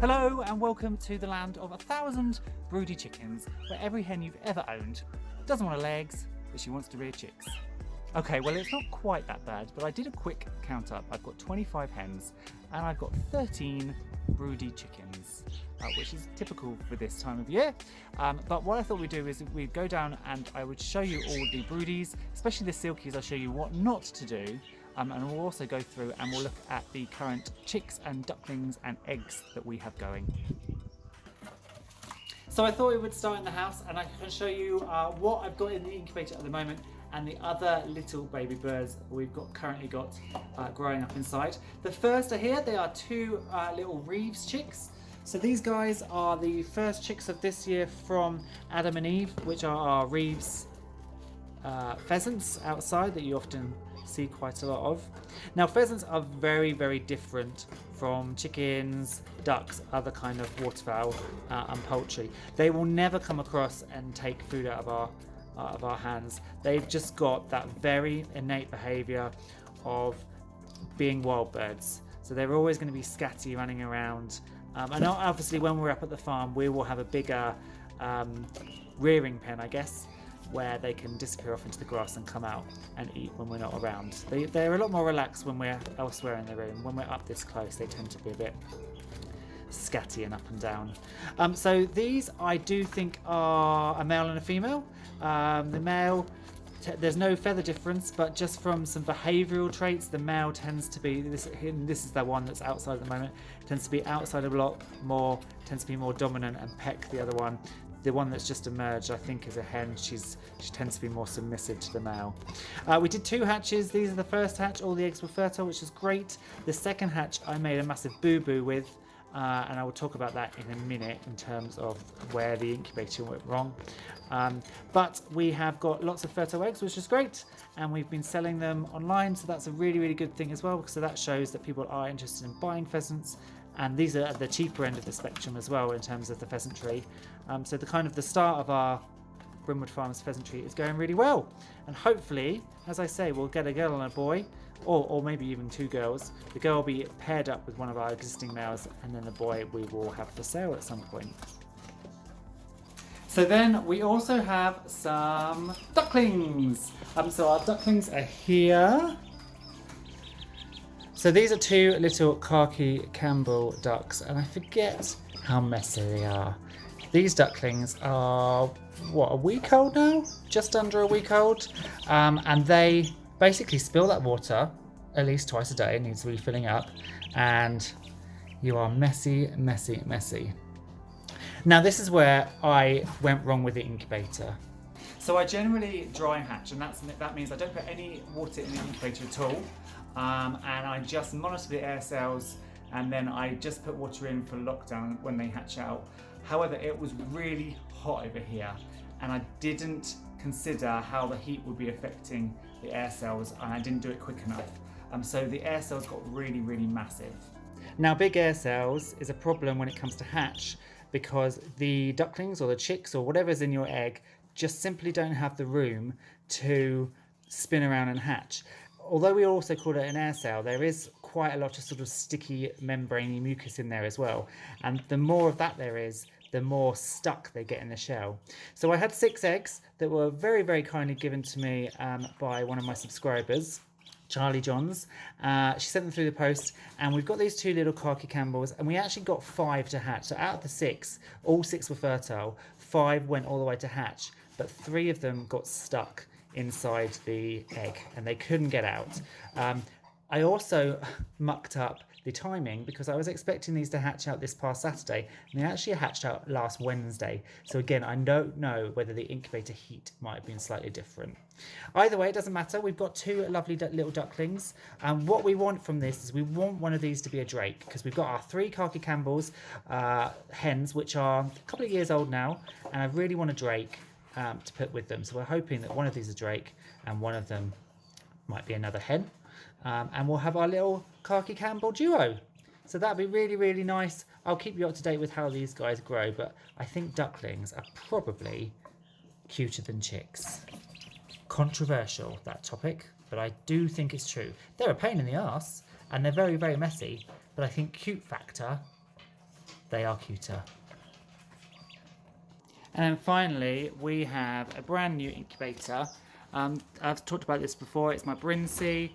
Hello and welcome to the land of 1,000 broody chickens, where every hen you've ever owned doesn't want her legs, but she wants to rear chicks. Okay, well it's not quite that bad, but I did a quick count up. I've got 25 hens and I've got 13 broody chickens, which is typical for this time of year. But what I thought we'd do is we'd go down and I would show you all the broodies, especially the silkies. I'll show you what not to do. And we'll also go through and we'll look at the current chicks and ducklings and eggs that we have going. So I thought we would start in the house and I can show you what I've got in the incubator at the moment and the other little baby birds we've currently got growing up inside. The first are here. They are two little Reeves chicks. So these guys are the first chicks of this year from Adam and Eve, which are our Reeves pheasants outside that you often see quite a lot of. Now pheasants are very, very different from chickens, ducks, other kind of waterfowl and poultry. They will never come across and take food out of our hands. They've just got that very innate behaviour of being wild birds. So they're always going to be scatty, running around. And obviously when we're up at the farm we will have a bigger rearing pen, I guess, where they can disappear off into the grass and come out and eat when we're not around. They're a lot more relaxed when we're elsewhere in the room. When we're up this close they tend to be a bit scatty and up and down. So these I do think are a male and a female. The male, there's no feather difference, but just from some behavioural traits, the male tends to be, this is the one that's outside at the moment, tends to be outside a lot more, tends to be more dominant and peck the other one. The one that's just emerged, I think, is a hen. She tends to be more submissive to the male. We did 2 hatches. These are the first hatch. All the eggs were fertile, which is great. The second hatch I made a massive boo-boo with, and I will talk about that in a minute in terms of where the incubator went wrong. But we have got lots of fertile eggs, which is great, and we've been selling them online, so that's a really, really good thing as well, because that shows that people are interested in buying pheasants. And these are at the cheaper end of the spectrum as well in terms of the pheasantry. So the start of our Brimwood Farm's pheasantry is going really well. And hopefully, as I say, we'll get a girl and a boy, or maybe even 2 girls. The girl will be paired up with one of our existing males, and then the boy we will have for sale at some point. So then we also have some ducklings. So our ducklings are here. So these are 2 little khaki Campbell ducks, and I forget how messy they are. These ducklings are, what, a week old now? Just under a week old. And they basically spill that water at least twice a day. It needs refilling up. And you are messy, messy, messy. Now this is where I went wrong with the incubator. So I generally dry hatch, and that means I don't put any water in the incubator at all. And I just monitor the air cells, and then I just put water in for lockdown when they hatch out. However, it was really hot over here, and I didn't consider how the heat would be affecting the air cells, and I didn't do it quick enough. So the air cells got really, really massive. Now, big air cells is a problem when it comes to hatch, because the ducklings or the chicks or whatever's in your egg just simply don't have the room to spin around and hatch. Although we also call it an air cell, there is quite a lot of sort of sticky membraney mucus in there as well. And the more of that there is, the more stuck they get in the shell. So I had 6 eggs that were very, very kindly given to me by one of my subscribers, Charlie Johns. She sent them through the post, and we've got these 2 little khaki Campbells, and we actually got 5 to hatch. So out of the 6, all 6 were fertile. 5 went all the way to hatch, but 3 of them got stuck inside the egg and they couldn't get out. I also mucked up the timing because I was expecting these to hatch out this past Saturday, and they actually hatched out last Wednesday. So again, I don't know whether the incubator heat might have been slightly different. Either way, it doesn't matter. We've got 2 lovely little ducklings, and what we want from this is we want one of these to be a drake, because we've got our 3 khaki Campbells hens, which are a couple of years old now, and I really want a drake to put with them. So we're hoping that one of these is a drake and one of them might be another hen, and we'll have our little khaki Campbell duo. So that'd be really, really nice. I'll keep you up to date with how these guys grow, but I think ducklings are probably cuter than chicks. Controversial, that topic, but I do think it's true. They're a pain in the arse and they're very, very messy, but I think cute factor they are cuter. And then finally, we have a brand new incubator. I've talked about this before. It's my Brimsey.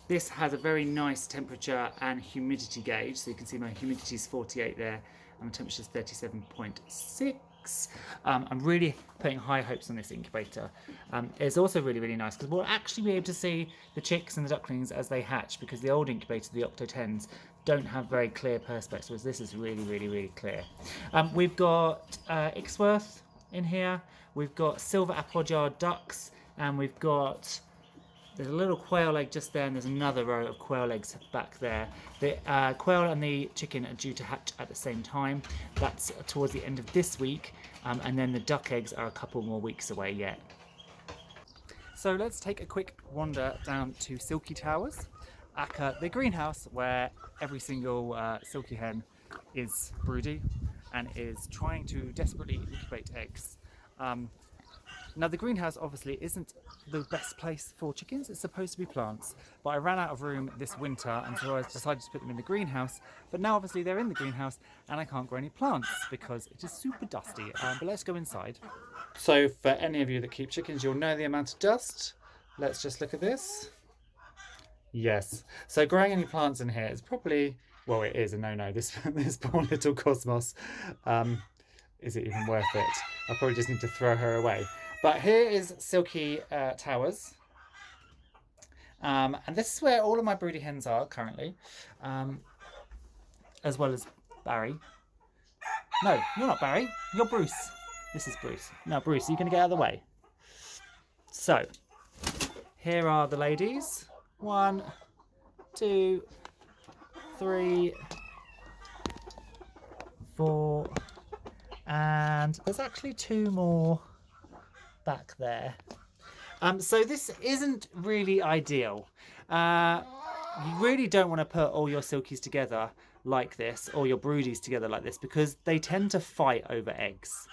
This has a very nice temperature and humidity gauge. So you can see my humidity is 48 there, and the temperature is 37.6. I'm really putting high hopes on this incubator. It's also really, really nice because we'll actually be able to see the chicks and the ducklings as they hatch, because the old incubator, the Octo-10s, don't have very clear perspex, whereas this is really, really, really clear. We've got Ixworth in here. We've got silver apple-jar ducks, and we've got, there's a little quail egg just there, and there's another row of quail eggs back there. The quail and the chicken are due to hatch at the same time. That's towards the end of this week, and then the duck eggs are a couple more weeks away yet. So let's take a quick wander down to Silkie Towers, aka the greenhouse where every single Silkie hen is broody and is trying to desperately incubate eggs. Now the greenhouse obviously isn't the best place for chickens, it's supposed to be plants, but I ran out of room this winter and so I decided to put them in the greenhouse, but now obviously they're in the greenhouse and I can't grow any plants because it is super dusty, but let's go inside. So for any of you that keep chickens, you'll know the amount of dust. Let's just look at this. Yes, so growing any plants in here is probably, well, it is a no-no. This poor little Cosmos, is it even worth it? I probably just need to throw her away. But here is Silkie Towers. And this is where all of my broody hens are currently, as well as Barry. No, you're not Barry, you're Bruce. This is Bruce. Now Bruce, are you going to get out of the way? So, here are the ladies. 1, 2, 3, 4, and there's actually 2 more back there. So this isn't really ideal. You really don't want to put all your silkies together like this, or your broodies together like this, because they tend to fight over eggs.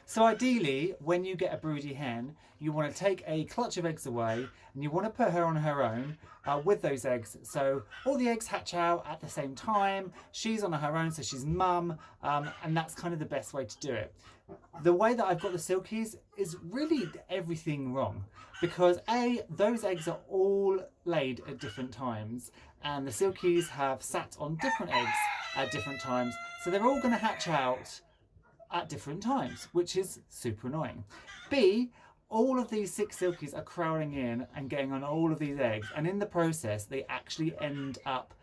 So ideally, when you get a broody hen, you want to take a clutch of eggs away and you want to put her on her own with those eggs. So all the eggs hatch out at the same time, she's on her own, so she's mum, and that's kind of the best way to do it. The way that I've got the silkies is really everything wrong, because A, those eggs are all laid at different times, and the silkies have sat on different eggs at different times, so they're all going to hatch out at different times, which is super annoying. B, all of these 6 silkies are crowding in and getting on all of these eggs, and in the process they actually end up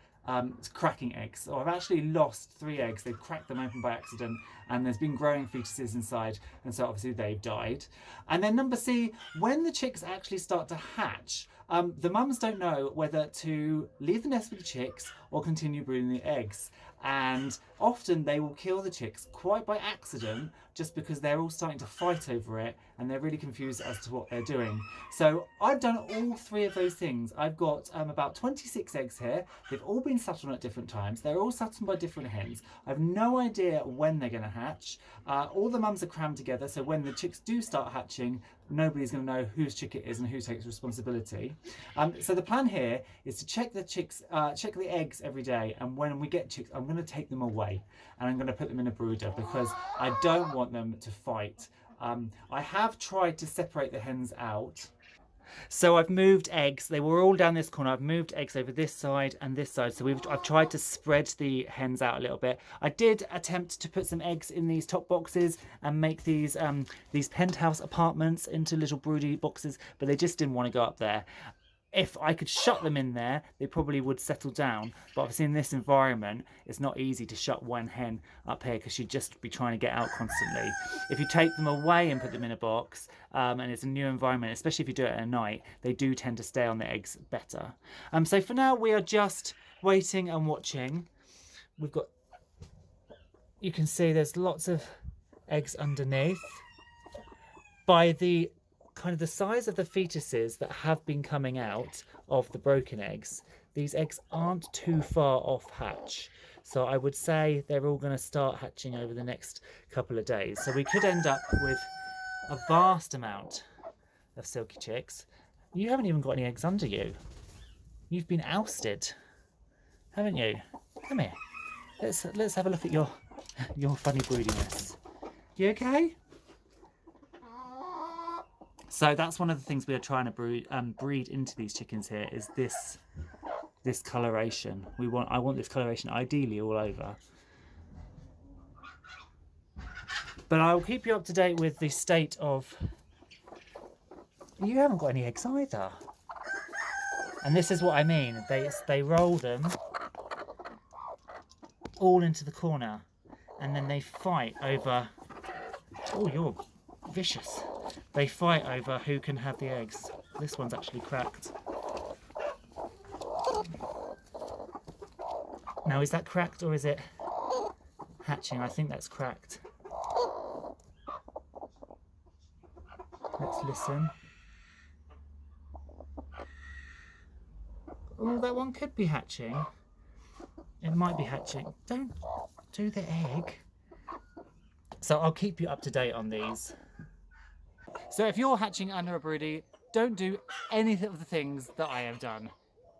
cracking eggs. So I've actually lost 3 eggs. They've cracked them open by accident, and there's been growing fetuses inside, and so obviously they've died. And then number C, when the chicks actually start to hatch, the mums don't know whether to leave the nest with the chicks or continue brooding the eggs. And often they will kill the chicks quite by accident, just because they're all starting to fight over it and they're really confused as to what they're doing. So I've done all 3 of those things. I've got about 26 eggs here. They've all been sat on at different times. They're all sat on by different hens. I've no idea when they're going to hatch. All the mums are crammed together, so when the chicks do start hatching, nobody's going to know whose chick it is and who takes responsibility. So the plan here is to check the chicks, check the eggs every day, and when we get chicks, I'm going to take them away and I'm going to put them in a brooder, because I don't want them to fight. I have tried to separate the hens out. So I've moved eggs. They were all down this corner. I've moved eggs over this side and this side. So I've tried to spread the hens out a little bit. I did attempt to put some eggs in these top boxes and make these penthouse apartments into little broody boxes, but they just didn't want to go up there. If I could shut them in there, they probably would settle down. But obviously in this environment, it's not easy to shut one hen up here, because she'd just be trying to get out constantly. If you take them away and put them in a box, and it's a new environment, especially if you do it at night, they do tend to stay on the eggs better. So for now, we are just waiting and watching. We've got, you can see there's lots of eggs underneath. By the kind of the size of the fetuses that have been coming out of the broken eggs, these eggs aren't too far off hatch. So I would say they're all going to start hatching over the next couple of days. So we could end up with a vast amount of Silkie chicks. You haven't even got any eggs under you. You've been ousted, haven't you? Come here. let's have a look at your funny broodiness. You okay? So that's one of the things we are trying to breed into these chickens here is this coloration. I want this coloration ideally all over. But I'll keep you up to date with the state of... You haven't got any eggs either. And this is what I mean. They roll them all into the corner and then they fight over... Oh, you're vicious. They fight over who can have the eggs. This one's actually cracked. Now, is that cracked or is it hatching? I think that's cracked. Let's listen. Oh, that one could be hatching. It might be hatching. Don't do the egg. So I'll keep you up to date on these. So if you're hatching under a broody, don't do any of the things that I have done.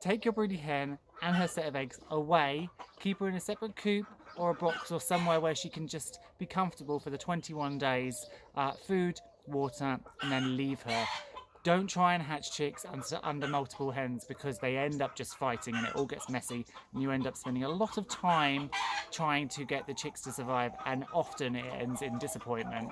Take your broody hen and her set of eggs away, keep her in a separate coop or a box or somewhere where she can just be comfortable for the 21 days, food, water, and then leave her. Don't try and hatch chicks under multiple hens because they end up just fighting and it all gets messy and you end up spending a lot of time trying to get the chicks to survive and often it ends in disappointment.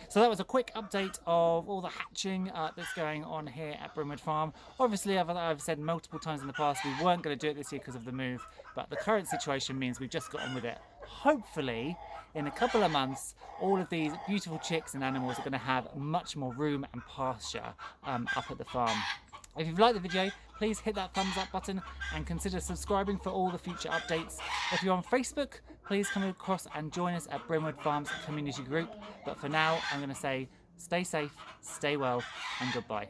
So that was a quick update of all the hatching that's going on here at Brimwood Farm. Obviously, I've said multiple times in the past we weren't going to do it this year because of the move, but the current situation means we've just got on with it. Hopefully, in a couple of months, all of these beautiful chicks and animals are going to have much more room and pasture up at the farm. If you've liked the video, please hit that thumbs up button and consider subscribing for all the future updates. If you're on Facebook, please come across and join us at Brimwood Farm's community group. But for now, I'm going to say stay safe, stay well, and goodbye.